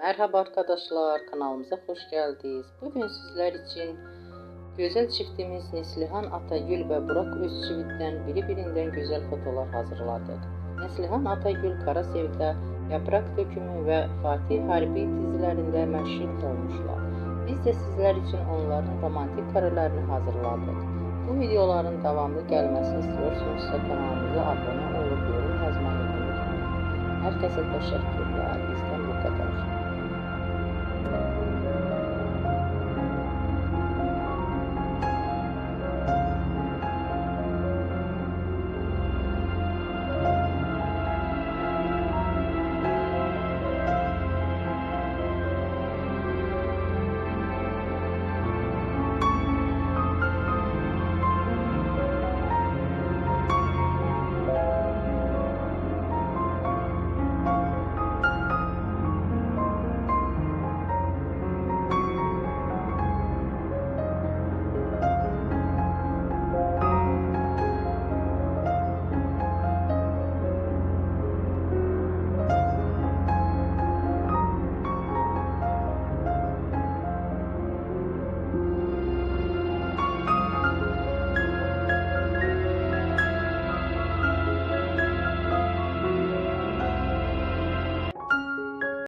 Merhaba arkadaşlar, kanalımıza hoş geldiniz. Bugün sizler için güzel çiftimiz Neslihan Atagül ve Burak Özçivit'ten birbirinden güzel fotolar hazırladık. Neslihan Atagül Kara Sevda, Yaprak Dökümü ve Fatih Harbi dizilerinde meşhur olmuşlar. Biz de sizler için onların romantik karelerini hazırladık. Bu videoların devamlı gelmesini istiyorsanız kanalımıza abone olup yorum yazmayı unutmayın. Herkese teşekkürler.